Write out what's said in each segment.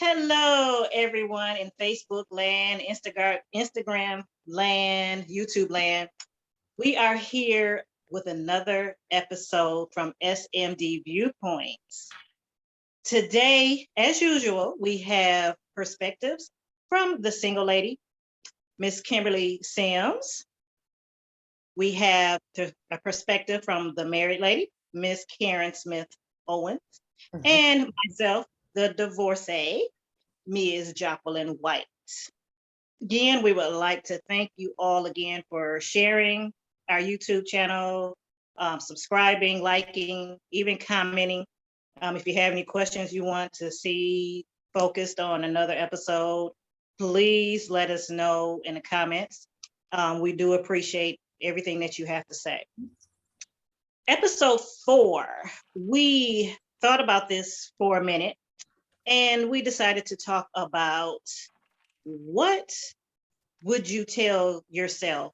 Hello, everyone in Facebook land, Instagram land, YouTube land. We are here with another episode from SMD Viewpoints. Today, as usual, we have perspectives from the single lady, Miss Kimberly Sims. We have a perspective from the married lady, Miss Karen Smith Owens, and myself, the divorcee, Ms. Jacqueline White. Again, we would like to thank you all again for sharing our YouTube channel, subscribing, liking, even commenting. If you have any questions you want to see focused on another episode, please let us know in the comments. We do appreciate everything that you have to say. Episode 4, we thought about this for a minute and we decided to talk about what would you tell yourself?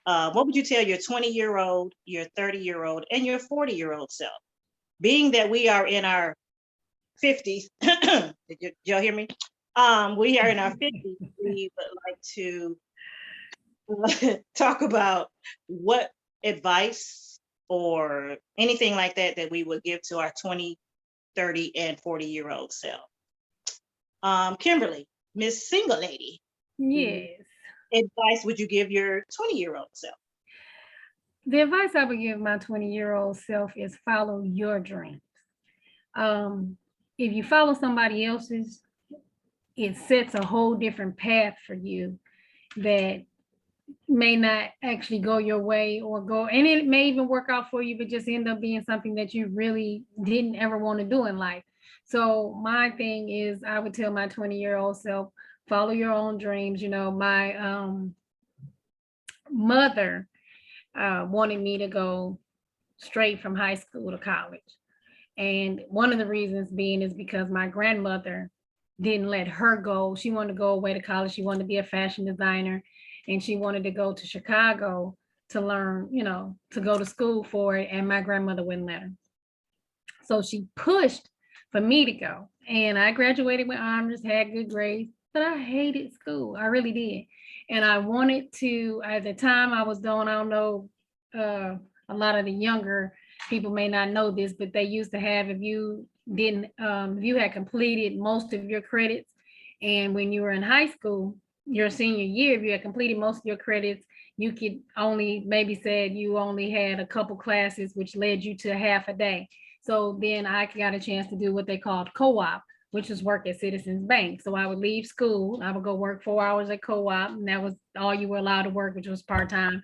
What would you tell your 20-year-old, your 30-year-old, and your 40-year-old self? Being that we are in our 50s, did y'all hear me? We are in our 50s. We would like to talk about what advice or anything like that we would give to our 20, 30, and 40-year-old self. Kimberly, Miss Single Lady. Yes. Advice would you give your 20-year-old self? The advice I would give my 20-year-old self is follow your dreams. If you follow somebody else's, it sets a whole different path for you that may not actually go your way or go, and it may even work out for you, but just end up being something that you really didn't ever want to do in life. So my thing is, I would tell my 20-year-old self, follow your own dreams. You know, my mother wanted me to go straight from high school to college. And one of the reasons being is because my grandmother didn't let her go. She wanted to go away to college. She wanted to be a fashion designer. And she wanted to go to Chicago to learn, you know, to go to school for it. And my grandmother wouldn't let her. So she pushed for me to go. And I graduated with honors, had good grades, but I hated school. I really did. And I wanted to, at the time I was doing, I don't know, a lot of the younger people may not know this, but they used to have, if you had completed most of your credits, and when you were in high school, your senior year, if you had completed most of your credits, you could only maybe said you only had a couple classes, which led you to half a day. So then I got a chance to do what they called co-op, which is work at Citizens Bank. So I would leave school, I would go work 4 hours at co-op, and that was all you were allowed to work, which was part-time.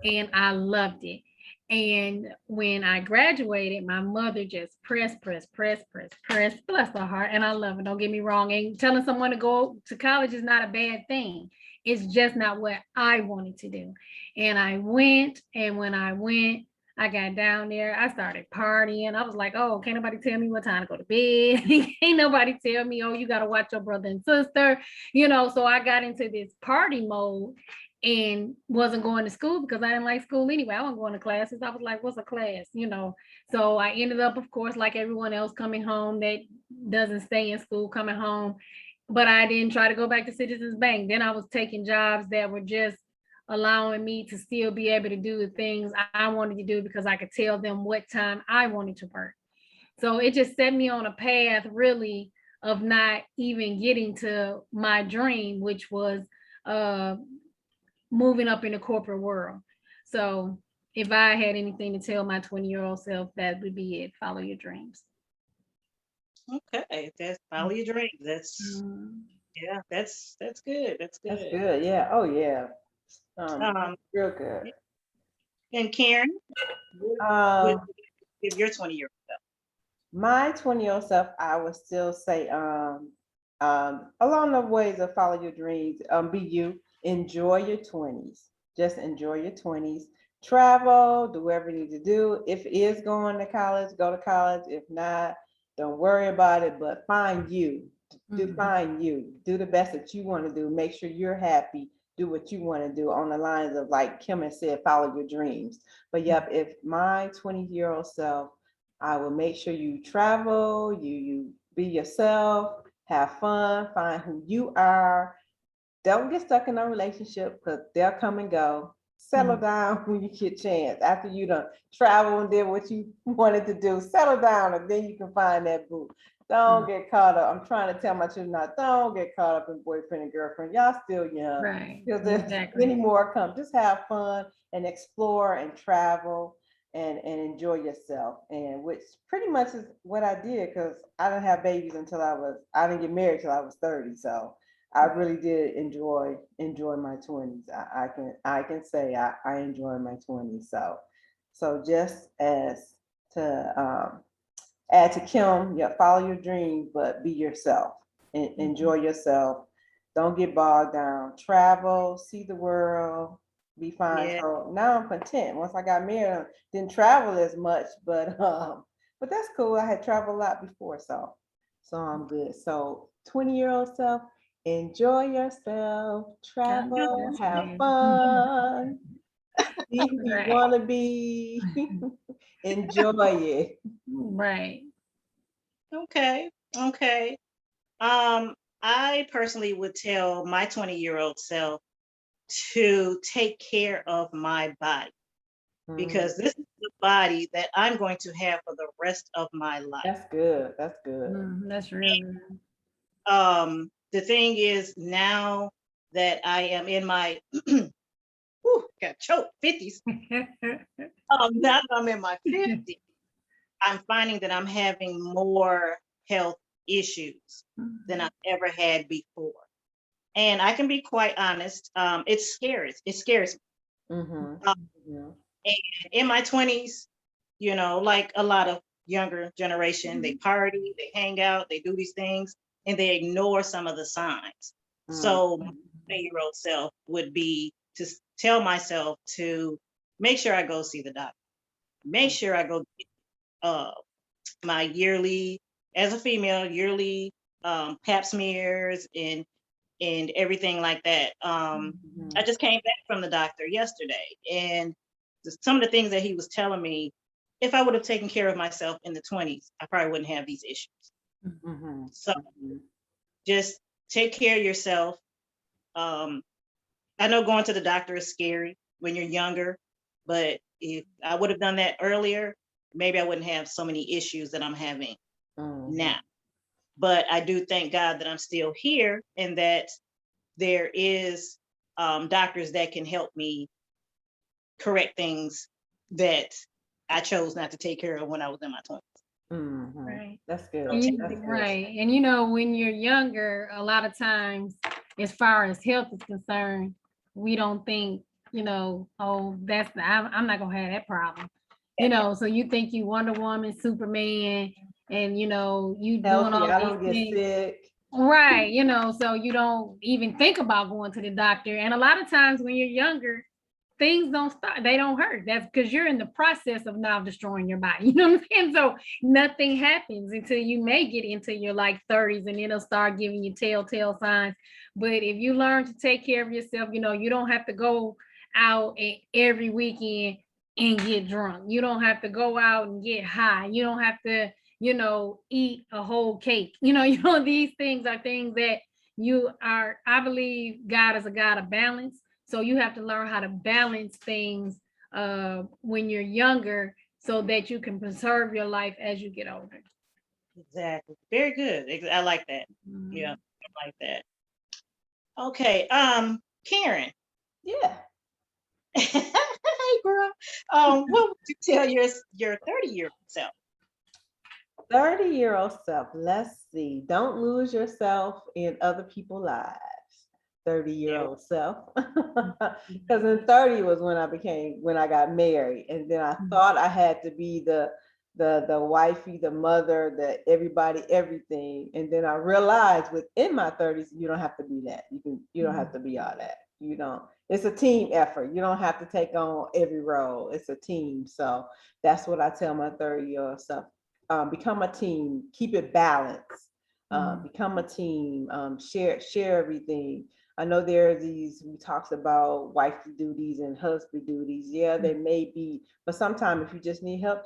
And I loved it. And when I graduated, my mother just pressed, bless her heart. And I love it. Don't get me wrong. And telling someone to go to college is not a bad thing. It's just not what I wanted to do. And I went, and when I went, I got down there, I started partying. I was like, oh, can't nobody tell me what time to go to bed. Ain't nobody tell me, oh, you got to watch your brother and sister. You know, so I got into this party mode and wasn't going to school because I didn't like school anyway. I wasn't going to classes. I was like, what's a class? You know, so I ended up, of course, like everyone else, coming home that doesn't stay in school, coming home. But I didn't try to go back to Citizens Bank. Then I was taking jobs that were just allowing me to still be able to do the things I wanted to do because I could tell them what time I wanted to work. So it just set me on a path really of not even getting to my dream, which was moving up in the corporate world. So if I had anything to tell my 20-year-old self, that would be it. Follow your dreams. Okay, that's follow your dreams. Yeah, that's good. That's That's good. good. Yeah. Oh, yeah. Um, Real good. and Karen, what would Um, you give your 20-year-old self? my 20-year-old self, I would still say, along the ways of follow your dreams, be you, enjoy your 20s. Just enjoy your 20s. Travel, do whatever you need to do. If it is going to college, go to college. If not, don't worry about it, but find you. Find you. Do the best that you want to do. Make sure you're happy. Do what you want to do on the lines of, like Kim has said, follow your dreams. But yep, if my 20-year-old self, I will make sure you travel, you be yourself, have fun, find who you are. Don't get stuck in a relationship because they'll come and go. Settle down when you get a chance. After you done travel and did what you wanted to do, settle down and then you can find that boo. Don't get caught up. I'm trying to tell my children now, don't get caught up in boyfriend and girlfriend. Y'all still young. Right. Because there's Exactly. many more come. Just have fun and explore and travel and enjoy yourself. And which pretty much is what I did because I didn't have babies until I didn't get married till I was 30. So I really did enjoy my 20s. I can say I enjoy my 20s. So just as to add to Kim, yeah, follow your dreams, but be yourself and enjoy yourself. Don't get bogged down. Travel, see the world, be fine. Yeah. So now I'm content. Once I got married, I didn't travel as much, but that's cool. I had traveled a lot before, so I'm good. So 20-year-old self, enjoy yourself, I know travel, that's have right. fun, be who you Right. want to be, enjoy it. Right. Okay. Okay. I personally would tell my 20-year-old self to take care of my body because this is the body that I'm going to have for the rest of my life. That's good. That's good. That's real good. The thing is now that I am in my got choked 50s. Now that I'm in my 50s, I'm finding that I'm having more health issues than I've ever had before. And I can be quite honest, it scares me. Mm-hmm. Um, Yeah. and in my 20s, like a lot of younger generation, they party, they hang out, they do these things, and they ignore some of the signs. So my 20-year-old self would be to tell myself to make sure I go see the doctor, make sure I go get, my yearly, as a female, yearly pap smears and everything like that. I just came back from the doctor yesterday, and some of the things that he was telling me, if I would have taken care of myself in the 20s, I probably wouldn't have these issues. Mm-hmm. So just take care of yourself. Um, I know going to the doctor is scary when you're younger, but if I would have done that earlier, maybe I wouldn't have so many issues that I'm having now. But I do thank God that I'm still here and that there is doctors that can help me correct things that I chose not to take care of when I was in my 20s. Right. That's good. So That's good. Right. And when you're younger, a lot of times, as far as health is concerned, we don't think, oh, I'm not gonna have that problem. So you think you Wonder Woman, Superman, and you doing Healthy. all I these don't get things. sick. Right, so you don't even think about going to the doctor. And a lot of times when you're younger, things don't start, they don't hurt. That's because you're in the process of now destroying your body. You know what I'm saying? So nothing happens until you may get into your like 30s and it'll start giving you telltale signs. But if you learn to take care of yourself, you don't have to go out every weekend and get drunk. You don't have to go out and get high. You don't have to eat a whole cake. These things are things that I believe God is a God of balance. So you have to learn how to balance things when you're younger so that you can preserve your life as you get older. exactly. Very good. I like that. Yeah, I like that. Okay. Karen. Yeah. Hey girl. What would you tell your 30-year-old self? 30-year-old self. Let's see. Don't lose yourself in other people's lives. 30-year-old self. Because in 30 was when I got married. And then I thought I had to be the wifey, the mother, the everybody, everything. And then I realized within my 30s, you don't have to be that. You don't have to be all that. You don't. It's a team effort. You don't have to take on every role. It's a team. So that's what I tell my 30-year-old self. Become a team. Keep it balanced. Become a team. Share everything. I know there are we talks about wifey duties and husband duties. Yeah, they may be, but sometimes if you just need help,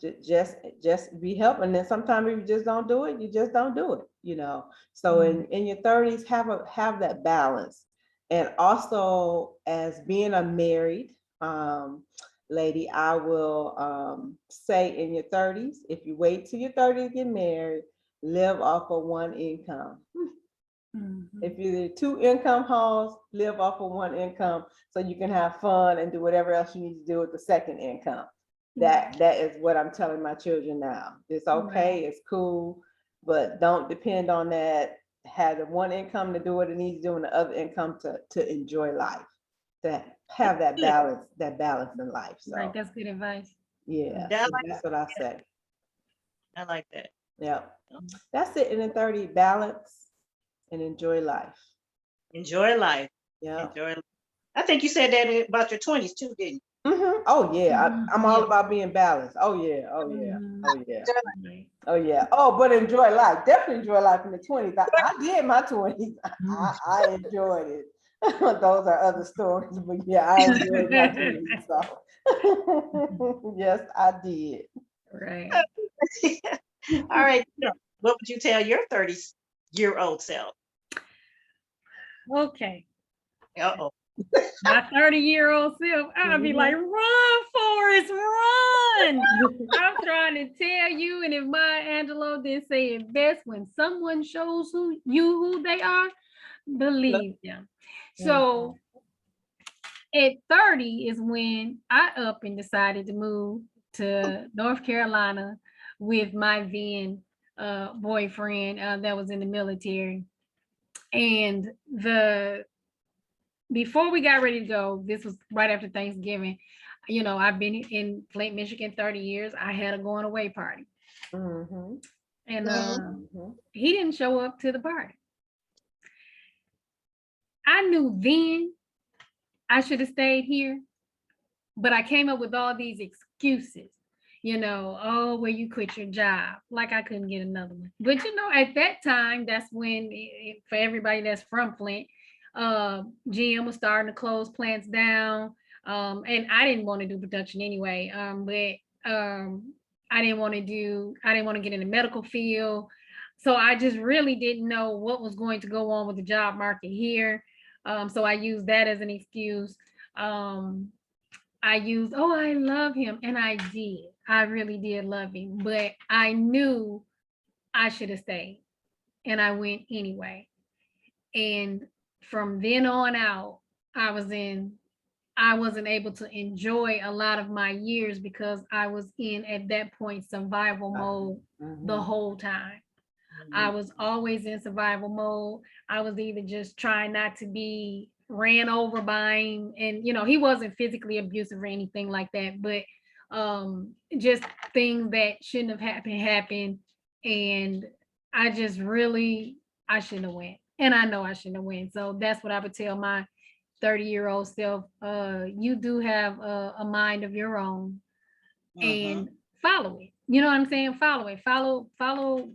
Just be helping. And then sometimes if you just don't do it, you just don't do it, you know. So in your 30s, have that balance. And also, as being a married lady, I will say in your 30s, if you wait till your 30s to get married, live off of one income. If you're 2 income homes, live off of one income so you can have fun and do whatever else you need to do with the second income. That is what I'm telling my children now. It's okay, it's cool, but don't depend on that. Have the one income to do what it needs to do and the other income to enjoy life. To have that balance in life. So Right, that's good advice. yeah, Yeah, I so like that's what I say. I like that. Yeah, that's it. In the 30, balance and enjoy life. Enjoy life. Yeah. Enjoy life. I think you said that about your 20s too, didn't Oh yeah, I'm all Yeah. about being balanced. Oh yeah, oh yeah, oh yeah, you? Right. oh yeah. Oh, but enjoy life. Definitely enjoy life in the 20s. I did my 20s. I enjoyed it. Those are other stories, but yeah, I enjoyed my 20s. So yes, I did. Right. All right. What would you tell your 30-year-old self? Okay. Uh-oh. My 30-year-old self, I'd be like, run, Forrest, run. I'm trying to tell you, and if Maya Angelou didn't say it best, when someone shows who they are, believe them. So at 30 is when I up and decided to move to North Carolina with my then boyfriend that was in the military. And before we got ready to go, this was right after Thanksgiving. You know, I've been in Flint, Michigan 30 years. I had a going away party. And he didn't show up to the party. I knew then I should have stayed here, but I came up with all these excuses. You know, oh, well, you quit your job. Like I couldn't get another one. But you know, at that time, that's when, for everybody that's from Flint, GM was starting to close plants down. And I didn't want to do production anyway. But I didn't want to get in the medical field. So I just really didn't know what was going to go on with the job market here. So I used that as an excuse. I used, oh, I love him. And I did. I really did love him. But I knew I should have stayed. And I went anyway. And from then on out, I wasn't able to enjoy a lot of my years because I was in, at that point, survival mode the whole time. I was always in survival mode. I was either just trying not to be ran over by him, and you know, he wasn't physically abusive or anything like that, but just things that shouldn't have happened. And I just really, I shouldn't have went. And I know I shouldn't have went. So that's what I would tell my 30-year-old self. You do have a mind of your own, and follow it. You know what I'm saying? Follow it. Follow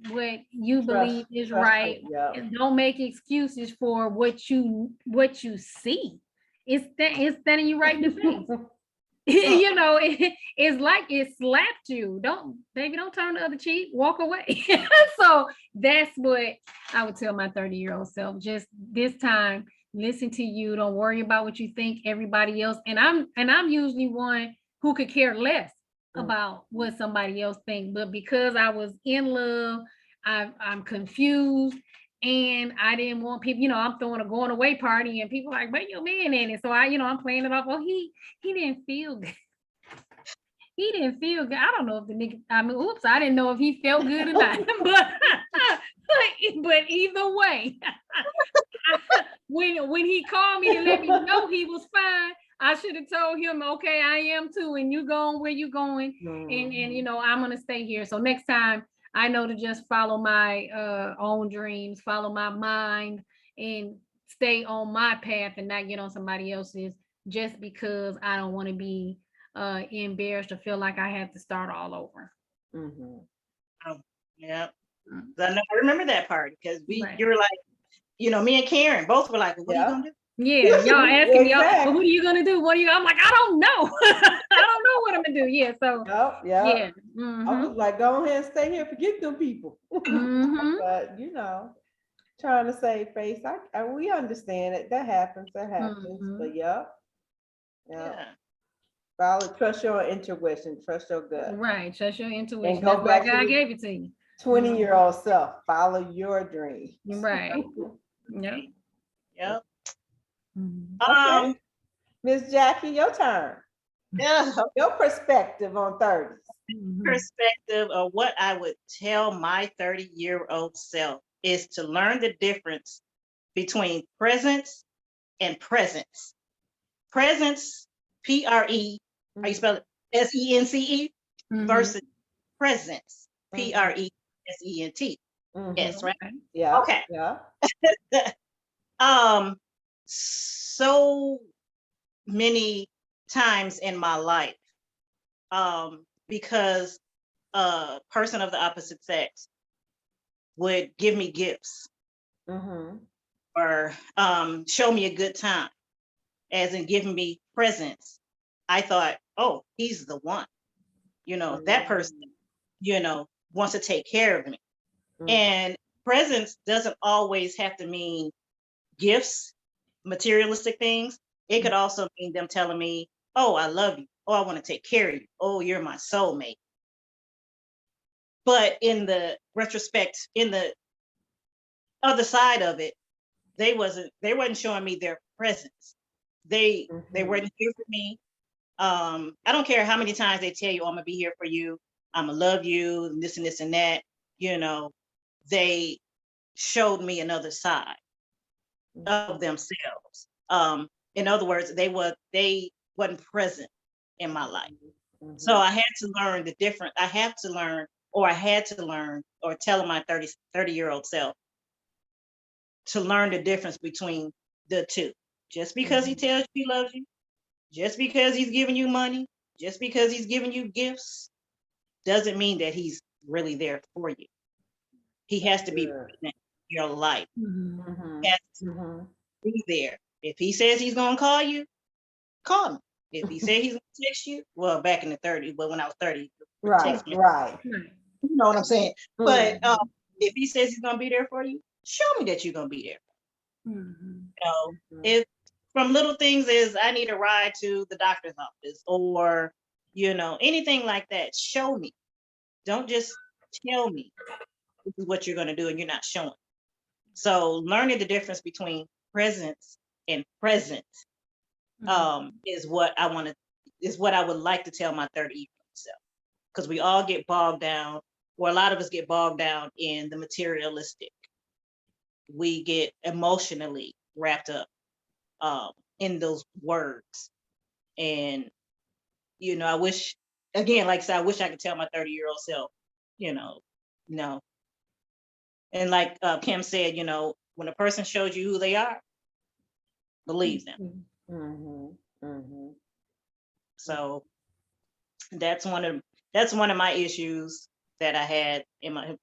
what you believe is right. And don't make excuses for what you see. It's standing you right in the face. You know, it's like it slapped you. Don't turn the other cheek, walk away. So that's what I would tell my 30-year-old self. Just this time, listen to you. Don't worry about what you think everybody else. And I'm usually one who could care less about what somebody else thinks. But because I was in love, I'm confused. And I didn't want people, you know, I'm throwing a going away party and people like, where your man in it? So I'm playing it off. Well, he didn't feel good. He didn't feel good. I don't know if the nigga, I didn't know if he felt good or not. but either way, when he called me to let me know he was fine, I should have told him, okay, I am too, and you going where you going, and you know, I'm gonna stay here. So next time I know to just follow my own dreams, follow my mind, and stay on my path and not get on somebody else's just because I don't want to be embarrassed or feel like I have to start all over. Oh, yeah. I remember that part because Right. you were like, you know, me and Karen both were like, what are you gonna do? Yeah, y'all asking me, Exactly. well, what are you gonna do? What are you? I'm like, I don't know. I don't know what I'm gonna do. Yeah, so Yep, yeah. yep. I Mm-hmm. was like, go ahead and stay here, forget them people. Mm-hmm. But trying to save face. We understand it. That happens. That happens. Mm-hmm. But yep. Yeah. Follow, trust your intuition, trust your gut. Right. Trust your And intuition. go That's why back to God the gave it to you. 20-year-old self. Follow your dreams. Right. Yep. Yep. Mhm. Okay. Miss Jackie, your turn. Yeah. Your perspective on 30s. Mhm. Perspective of what I would tell my 30-year-old self is to learn the difference between presence and presence. Presence, P-R-E, how you spell it? S-E-N-C-E Mhm. versus presence, Mhm. P-R-E-S-E-N-T. Mhm. Yes, right? Okay. Yeah. Okay. Yeah. So many times in my life, because a person of the opposite sex would give me gifts Mm-hmm. or show me a good time, as in giving me presents. I thought, oh, he's the one. That person, wants to take care of me. And presents doesn't always have to mean gifts, materialistic things. It could also mean them telling me, oh, I love you. Oh, I want to take care of you. Oh, you're my soulmate. But in the retrospect, in the other side of it, they wasn't showing me their presence. They weren't here for me. I don't care how many times they tell you, oh, I'm gonna be here for you, I'm gonna love you, and this and that. They showed me another side of themselves. In other words, they wasn't present in my life. So I had to learn the different. I have to learn, or I had to learn, or tell my 30-year-old self to learn the difference between the two. Just because he tells you he loves you, just because he's giving you money, just because he's giving you gifts, doesn't mean that he's really there for you. He has to be present in your life. Mhm. He has to be there. If he says he's gonna call me. If he said he's gonna text you, well, back in the 30s, but when I was 30, Right. text me. Right. Right. You know what I'm saying? But Mhm. if he says he's gonna be there for you, show me that you're gonna be there. Mhm. If from little things is I need a ride to the doctor's office or anything like that, show me. Don't just tell me this is what you're gonna do and you're not showing. So learning the difference between presence and present is what I would like to tell my 30-year-old self. Because we all get bogged down, or a lot of us get bogged down in the materialistic. We get emotionally wrapped up in those words. And, I wish, again, like I said, I wish I could tell my 30-year-old self, no. And like Kim said, when a person shows you who they are, believe them. Mhm. Mhm. So that's one of my issues that I had in my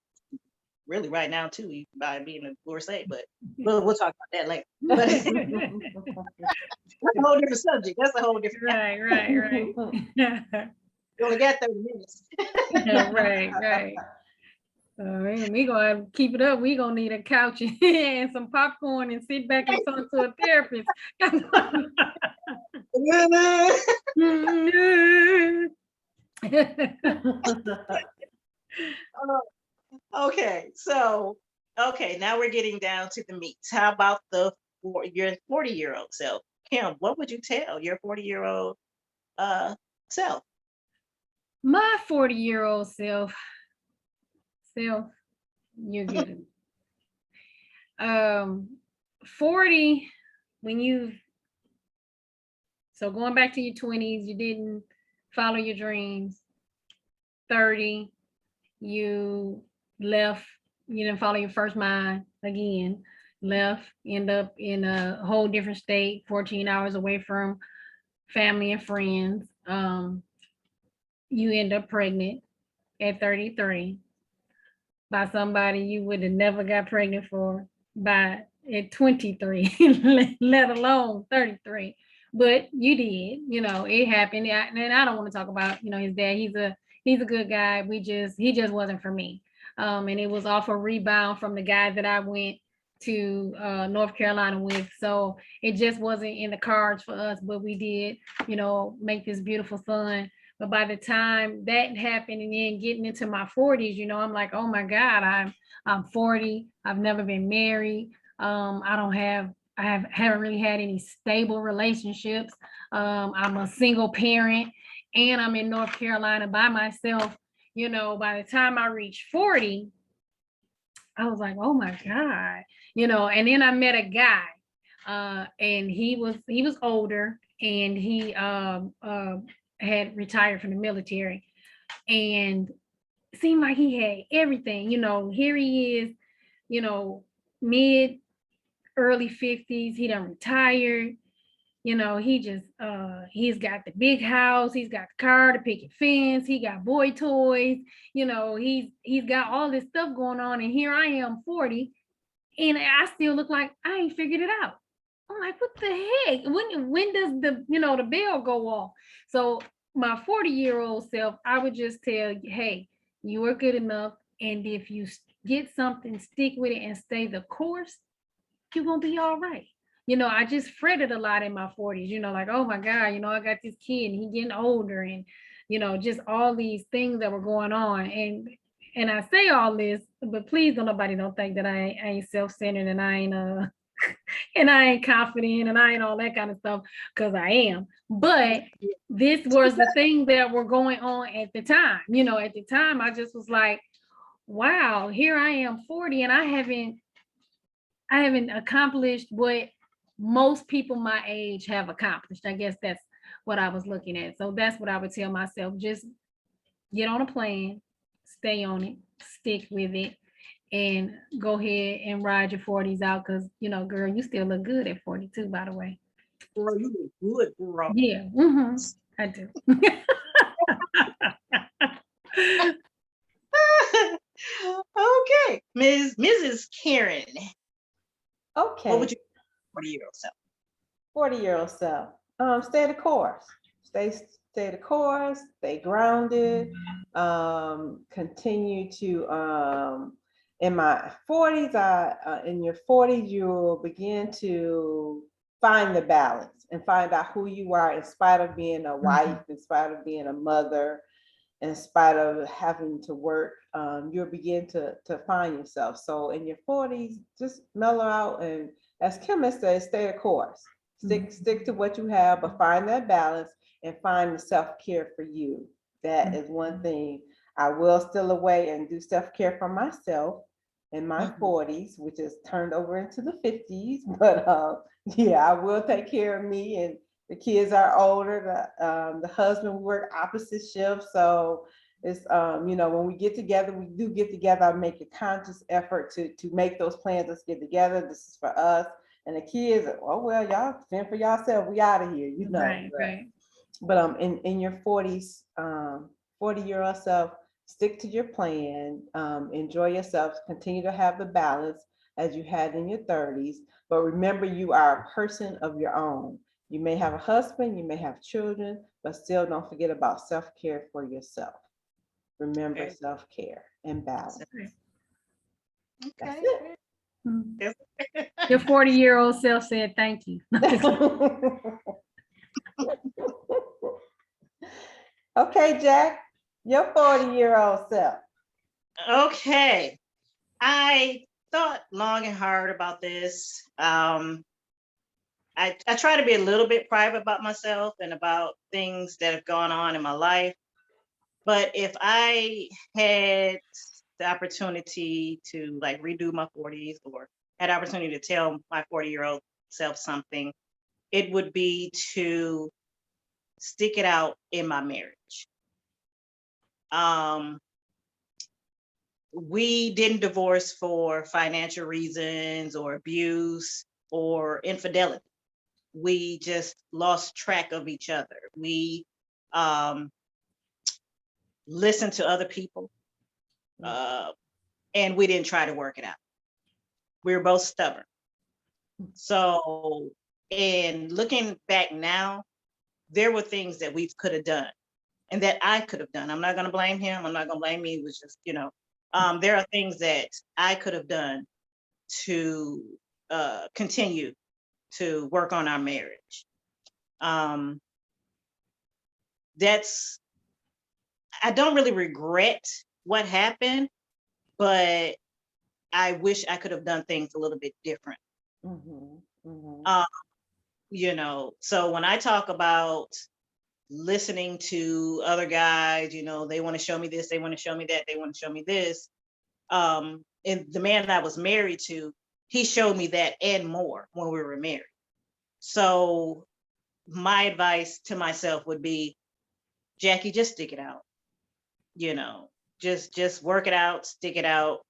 really right now too, by being a divorcee, but we'll talk about that later. But that's a whole different subject. That's a whole different. Right. You only got 30 minutes. Right. We gonna have to keep it up. We gonna need a couch and some popcorn and sit back and talk to a therapist. Okay, so now we're getting down to the meats. How about your 40-year-old self? Kim, what would you tell your 40-year-old self? My 40-year-old self, you're good. 40, so going back to your 20s, you didn't follow your dreams. 30, you left, you didn't follow your first mind again, left, end up in a whole different state, 14 hours away from family and friends. You end up pregnant at 33 by somebody you would have never got pregnant for by at 23, let alone 33. But you did, it happened. And I don't want to talk about, his dad. He's a good guy. He just wasn't for me. And it was off a rebound from the guy that I went to North Carolina with. So it just wasn't in the cards for us, but we did, make this beautiful son. But by the time that happened and then getting into my 40s, I'm like, oh my God, I'm 40. I've never been married. Haven't really had any stable relationships. I'm a single parent and I'm in North Carolina by myself. By the time I reached 40, I was like, oh my God, and then I met a guy, and he was older and he had retired from the military and seemed like he had everything. Here he is, mid early 50s, he done retired. He's got the big house, he's got the car, the picket fence, he got boy toys, he's got all this stuff going on. And here I am 40 and I still look like I ain't figured it out. I'm like, what the heck? When does the bell go off? So my 40-year-old self, I would just tell you, hey, you are good enough. And if you get something, stick with it and stay the course, you're gonna be all right. I just fretted a lot in my 40s, like, oh my God, I got this kid and he getting older and, just all these things that were going on. And I say all this, but please don't think that I ain't self-centered and I ain't and I ain't confident and I ain't all that kind of stuff, because I am. But this was the thing that were going on at the time. At the time I just was like, wow, here I am 40 and I haven't accomplished what most people my age have accomplished. I guess that's what I was looking at. So that's what I would tell myself. Just get on a plan, stay on it, stick with it, and go ahead and ride your 40s out. Because, girl, you still look good at 42, by the way. Girl, you look good, girl. Yeah, I do. Okay, Mrs. Karen. Okay. What would you 40-year-old self? 40-year-old self. Stay the course. Stay the course. Stay grounded. Continue to. In my 40s, in your 40s, you'll begin to find the balance and find out who you are, in spite of being a wife, in spite of being a mother, in spite of having to work. You'll begin to find yourself. So in your 40s, just mellow out, and as Kim has said, stay the course. Stick to what you have, but find that balance and find the self-care for you. That is one thing. I will steal away and do self-care for myself in my 40s, which is turned over into the 50s. But I will take care of me, and the kids are older. The husband, we work opposite shifts. So it's, when we get together, we do get together. I make a conscious effort to make those plans. Let's get together. This is for us. And the kids, oh, well, y'all fend for yourself. We out of here, Right. But in your 40s, 40-year-old self, stick to your plan, enjoy yourself, continue to have the balance as you had in your 30s. But remember, you are a person of your own. You may have a husband, you may have children, but still don't forget about self-care for yourself. Remember, Okay. self-care and balance. Okay. That's it. Your 40-year-old self said thank you. Okay, Jack, your 40-year-old self. Okay. I thought long and hard about this. I try to be a little bit private about myself and about things that have gone on in my life. But if I had the opportunity to like redo my 40s, or had opportunity to tell my 40-year-old self something, it would be to stick it out in my marriage. We didn't divorce for financial reasons or abuse or infidelity. We just lost track of each other. We listened to other people, and we didn't try to work it out. We were both stubborn. So, and looking back now, there were things that we could have done and that I could have done. I'm not going to blame him. I'm not going to blame me. It was just, there are things that I could have done to continue to work on our marriage. That's, I don't really regret what happened, but I wish I could have done things a little bit different. Mhm, mhm. So when I talk about listening to other guys, they want to show me this, they want to show me that, they want to show me this. And the man I was married to, he showed me that and more when we were married. So my advice to myself would be, Jackie, just stick it out. Just work it out, stick it out.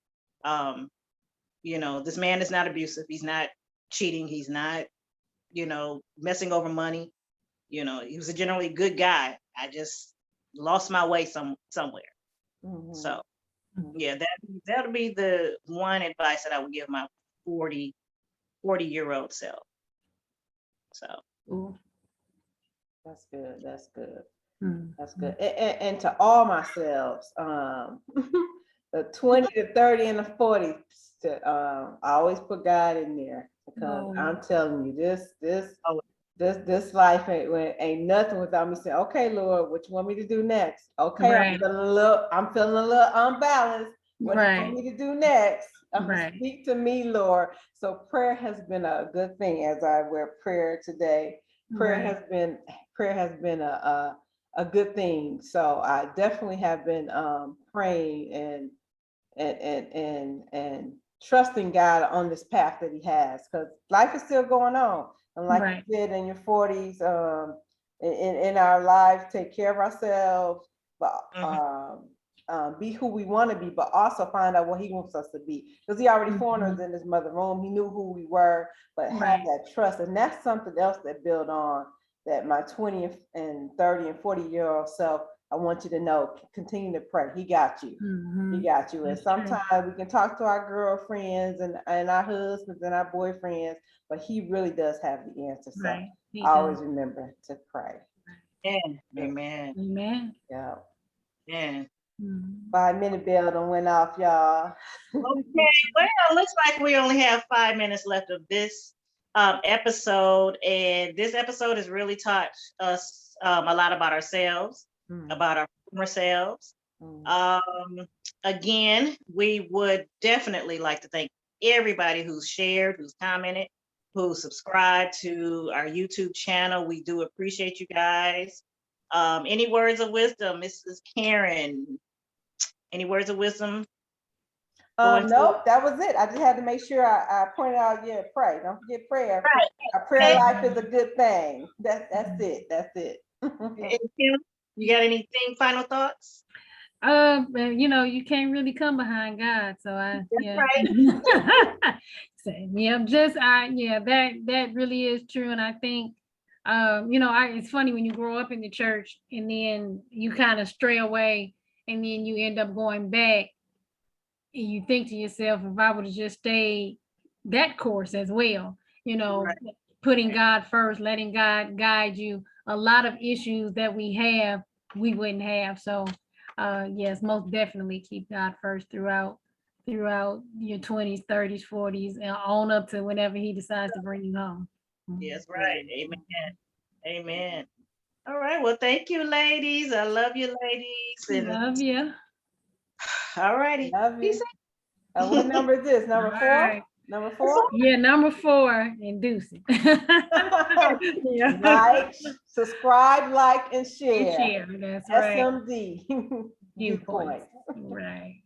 This man is not abusive. He's not cheating. He's not, messing over money. He was a generally good guy. I just lost my way somewhere. Mhm. So Mhm. yeah, that'll be the one advice that I would give my 40-year-old self. So Ooh. That's good. That's good. Mm. That's good. And to all myselves, the 20, the 30, and the 40, I always put God in there because Oh, I'm telling you, oh, this life ain't nothing without me saying, okay, Lord, what you want me to do next? Okay, Right. I'm feeling a little unbalanced. What do you want Right. me to do next? Right. Speak to me, Lord. So prayer has been a good thing as I wear prayer today. Prayer Right. has been a good thing. So I definitely have been praying and trusting God on this path that He has, because life is still going on. And like Right. you said, in your 40s, in our lives, take care of ourselves, but be who we want to be, but also find out what He wants us to be. Because He already formed us in His mother womb. He knew who we were, but have Right. that trust. And that's something else that build on that my 20 and 30 and 40-year-old self. I want you to know, continue to pray. He got you. He got you. And That's true. sometimes we can talk to our girlfriends and our husbands and our boyfriends, but He really does have the answer. So Right. He I always does. remember to pray. amen. Amen. Amen. Yeah. Yeah. 5-minute bell done went off, y'all. Okay, well, looks like we only have 5 minutes left of this episode, and this episode has really taught us a lot about ourselves, about our former selves. Again, we would definitely like to thank everybody who's shared, who's commented, who subscribed to our YouTube channel. We do appreciate you guys. Any words of wisdom, Mrs. Karen? Any words of wisdom? Nope, that was it. I just had to make sure I pointed out, pray. Don't forget prayer. Right. Our prayer life is a good thing. That's it. That's it. And Kim, you got anything, final thoughts? You can't really come behind God. So Right. So, that really is true. And I think, it's funny when you grow up in the church and then you kind of stray away and then you end up going back and you think to yourself, if I would have just stayed that course as well, Right. putting God first, letting God guide you, a lot of issues that we have, we wouldn't have. So yes, most definitely keep God first throughout your 20s, 30s, 40s, and on up to whenever He decides to bring you home. Yes, right. Amen. Amen. All right. Well, thank you, ladies. I love you, ladies. And Love you. all righty. Love you. Peace What number is this? Number All 4? right. Number 4? Yeah, number 4, induce it. Yeah. Like, subscribe, like, and And share. share. That's right. SMD Viewpoints. Viewpoints. Right.